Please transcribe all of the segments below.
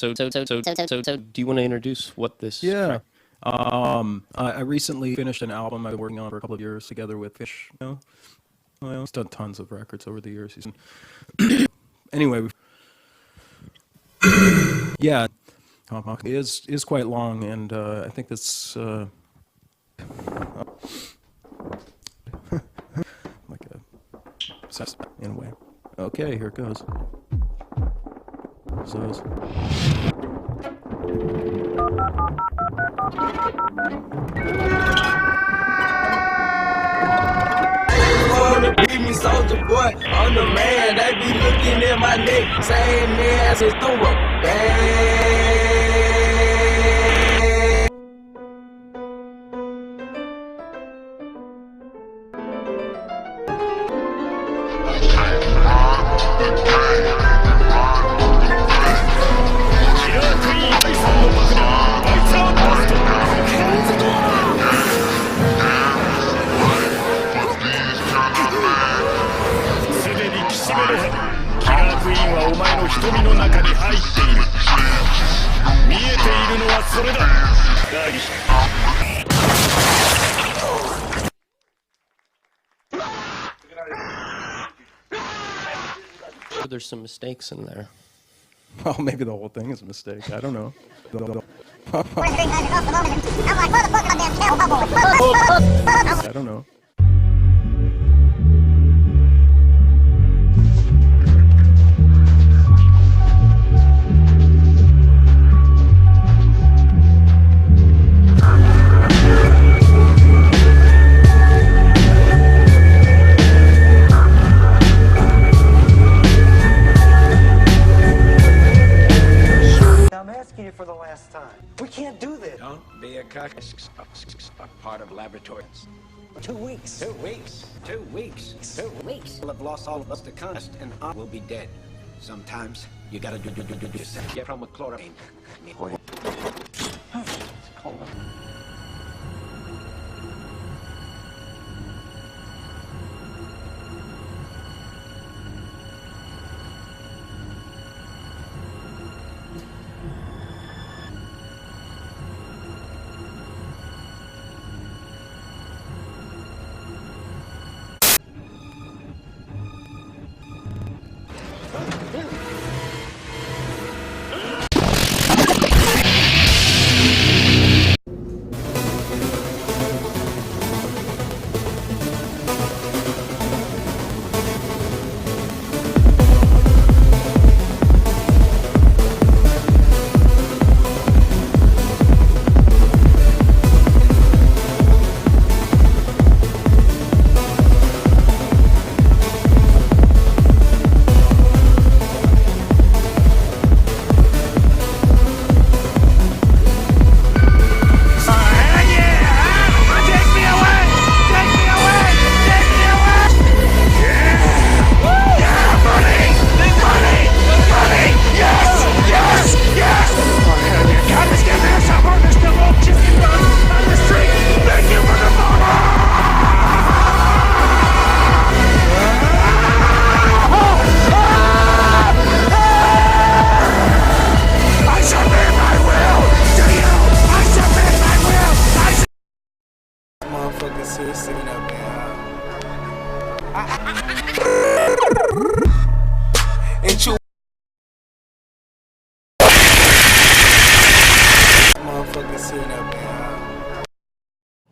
Do you want to introduce what this? Yeah. I recently finished an album I've been working on for a couple of years together with Fish. He's done tons of records over the years. Anyway, yeah, is quite long, and I think this like a in a way. Okay, here it goes. So. Beat me, soldier boy, I'm the man. They be looking at my neck, saying their ass is through a bag. There's some mistakes in there. Well, maybe the whole thing is a mistake. I don't know. I don't know. For the last time. We can't do this. Don't be a cock. Part of laboratories. 2 weeks. 2 weeks. 2 weeks. 2 weeks. We'll have lost all of us to contest, and I will be dead. Sometimes you gotta do yourself. Get from with chlorine.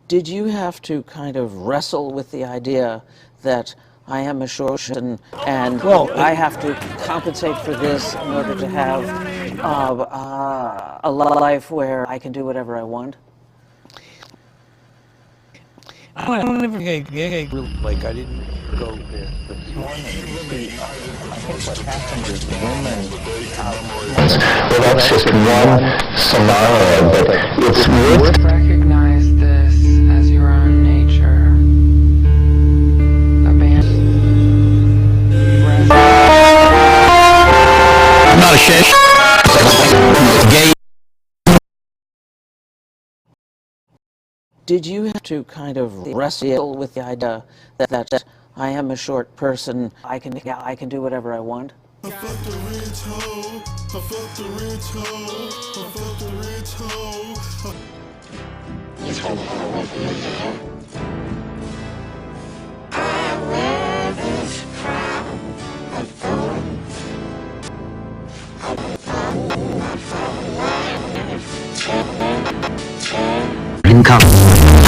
Did you have to kind of wrestle with the idea that I am a short person and I have to compensate for this in order to have a life where I can do whatever I want? I didn't go there this morning. I think what happened is women... Well, that's just one scenario, but it's worth... Recognize this as your own nature. I'm not ashamed. Gay. Did you have to kind of wrestle with the idea that I am a short person, I can do whatever I want? I fucked a rich hoe. I fucked a rich hoe. I fucked a rich hoe. Drinkin.